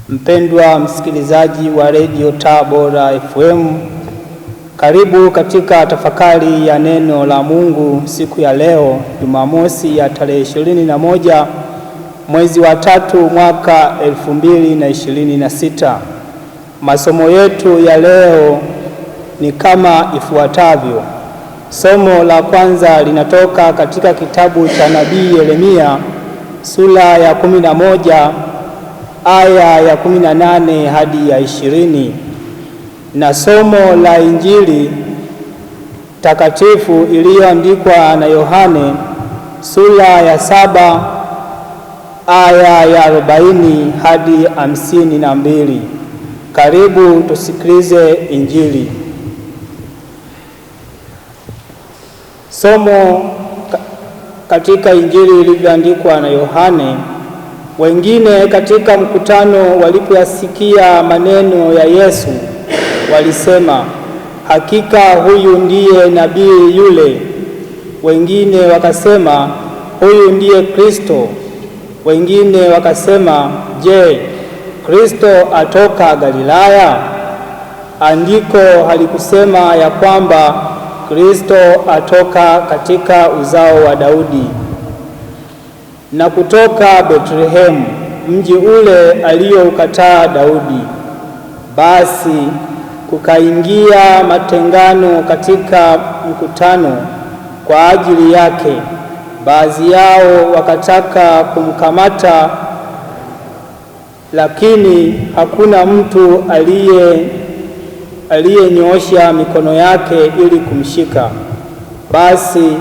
Mpendwa msikilizaji wa Radio Tabora FM, karibu katika tafakari ya neno la Mungu siku ya leo, Jumamosi ya tarehe 21 mwezi wa 3 mwaka 2026. Masomo yetu ya leo ni kama ifuatavyo. Somo la kwanza linatoka katika kitabu cha nabii Yeremia sura ya 11 aya ya 18 hadi ya 20, na somo la Injili takatifu iliyoandikwa na Yohane sura ya 7 aya ya 40 hadi 52. Karibu tusikilize Injili. Somo katika Injili ilivyoandikwa na Yohane. Wengine katika mkutano walipoyasikia maneno ya Yesu walisema, hakika huyu ndiye nabii yule. Wengine wakasema, huyu ndiye Kristo. Wengine wakasema, je, Kristo atoka Galilaya? Andiko halikusema ya kwamba Kristo atoka katika uzao wa Daudi na kutoka Betlehemu, mji ule aliyoukataa Daudi? Basi kukaingia matengano katika mkutano kwa ajili yake. Baadhi yao wakataka kumkamata, lakini hakuna mtu aliyenyoosha mikono yake ili kumshika. Basi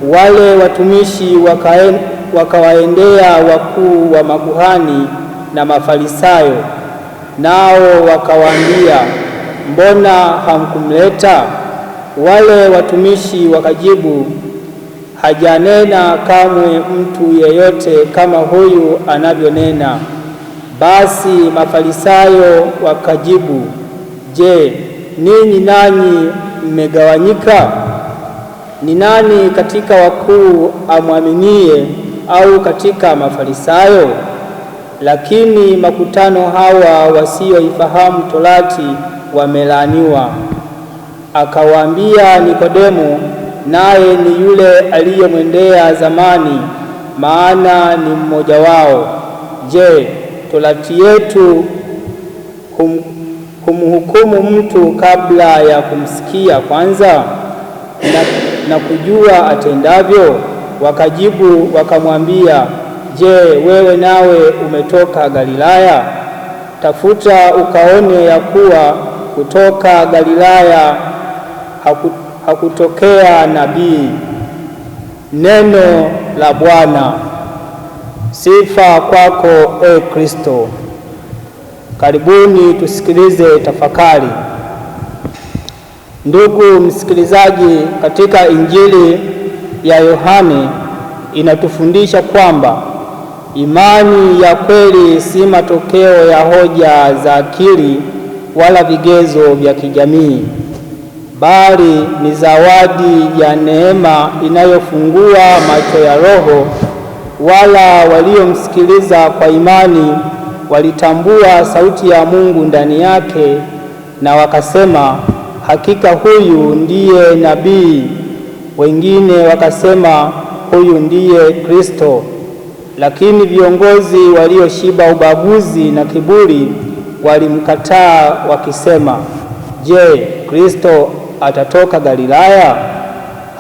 wale watumishi wakawaendea wakuu wa makuhani na Mafarisayo, nao wakawaambia, mbona hamkumleta? Wale watumishi wakajibu, hajanena kamwe mtu yeyote kama huyu anavyonena. Basi Mafarisayo wakajibu, je, ninyi nanyi mmegawanyika? Ni nani katika wakuu amwaminie au katika Mafarisayo? Lakini makutano hawa wasioifahamu Torati wamelaaniwa. Akawaambia Nikodemo, naye ni yule aliyemwendea zamani, maana ni mmoja wao, je, Torati yetu humhukumu mtu kabla ya kumsikia kwanza na kujua atendavyo? Wakajibu wakamwambia, je, wewe nawe umetoka Galilaya? Tafuta ukaone ya kuwa kutoka Galilaya hakutokea nabii. Neno la Bwana. Sifa kwako, e Kristo. Karibuni tusikilize tafakari. Ndugu msikilizaji, katika Injili ya Yohane inatufundisha kwamba imani ya kweli si matokeo ya hoja za akili wala vigezo vya kijamii, bali ni zawadi ya neema inayofungua macho ya roho. Wala waliomsikiliza kwa imani walitambua sauti ya Mungu ndani yake, na wakasema, hakika huyu ndiye nabii. Wengine wakasema, huyu ndiye Kristo. Lakini viongozi walioshiba ubaguzi na kiburi walimkataa wakisema, je, Kristo atatoka Galilaya?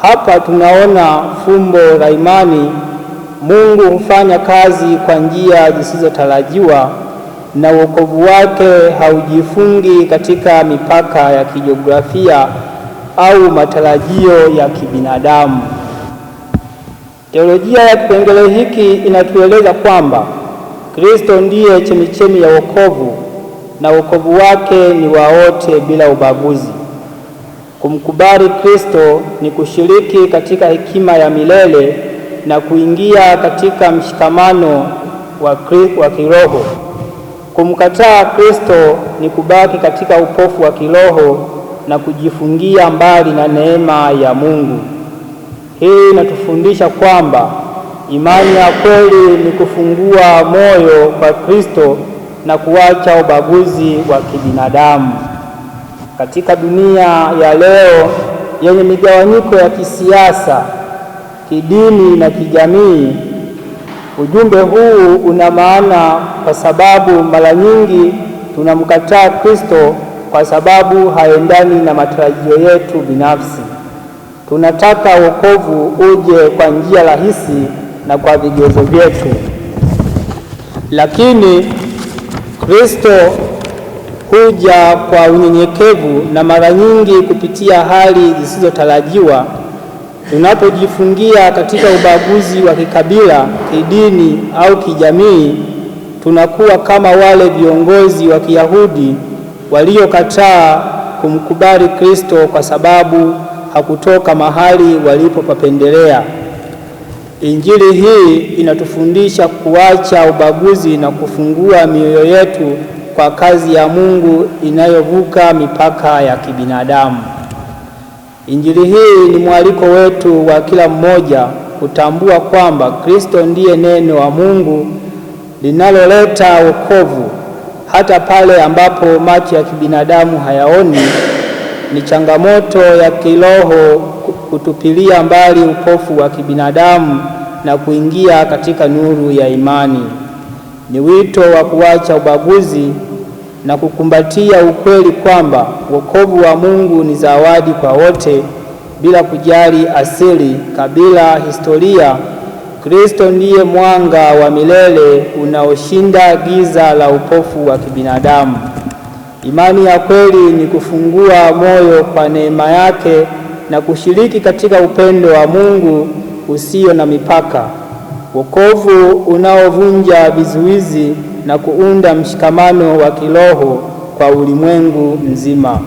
Hapa tunaona fumbo la imani. Mungu hufanya kazi kwa njia zisizotarajiwa, na wokovu wake haujifungi katika mipaka ya kijiografia au matarajio ya kibinadamu. Teolojia ya kipengele hiki inatueleza kwamba Kristo ndiye chemichemi ya wokovu, na wokovu wake ni wa wote bila ubaguzi. Kumkubali Kristo ni kushiriki katika hekima ya milele na kuingia katika mshikamano wa kiroho. Kumkataa Kristo ni kubaki katika upofu wa kiroho na kujifungia mbali na neema ya Mungu. Hii inatufundisha kwamba Imani ya kweli ni kufungua moyo kwa Kristo na kuacha ubaguzi wa kibinadamu. Katika dunia ya leo yenye migawanyiko ya kisiasa, kidini na kijamii, ujumbe huu una maana kwa sababu mara nyingi tunamkataa Kristo kwa sababu haendani na matarajio yetu binafsi. Tunataka wokovu uje kwa njia rahisi na kwa vigezo vyetu, lakini Kristo huja kwa unyenyekevu na mara nyingi kupitia hali zisizotarajiwa. Tunapojifungia katika ubaguzi wa kikabila, kidini au kijamii, tunakuwa kama wale viongozi wa Kiyahudi waliokataa kumkubali Kristo kwa sababu hakutoka mahali walipopapendelea. Injili hii inatufundisha kuacha ubaguzi na kufungua mioyo yetu kwa kazi ya Mungu inayovuka mipaka ya kibinadamu. Injili hii ni mwaliko wetu wa kila mmoja kutambua kwamba Kristo ndiye neno wa Mungu linaloleta wokovu hata pale ambapo macho ya kibinadamu hayaoni. Ni changamoto ya kiroho kutupilia mbali upofu wa kibinadamu na kuingia katika nuru ya imani. Ni wito wa kuacha ubaguzi na kukumbatia ukweli kwamba wokovu wa Mungu ni zawadi kwa wote bila kujali asili, kabila, historia. Kristo ndiye mwanga wa milele unaoshinda giza la upofu wa kibinadamu. Imani ya kweli ni kufungua moyo kwa neema yake na kushiriki katika upendo wa Mungu usio na mipaka. Wokovu unaovunja vizuizi na kuunda mshikamano wa kiroho kwa ulimwengu mzima.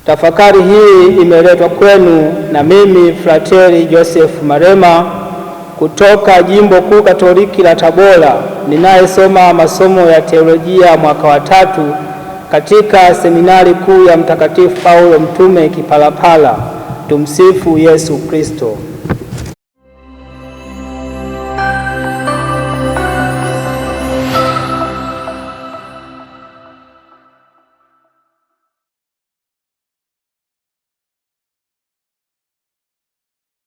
Tafakari hii imeletwa kwenu na mimi Frateri Joseph Marema kutoka Jimbo Kuu Katoliki la Tabora, ninayesoma masomo ya teolojia mwaka wa 3 katika Seminari Kuu ya Mtakatifu Paulo Mtume Kipalapala. Tumsifu Yesu Kristo.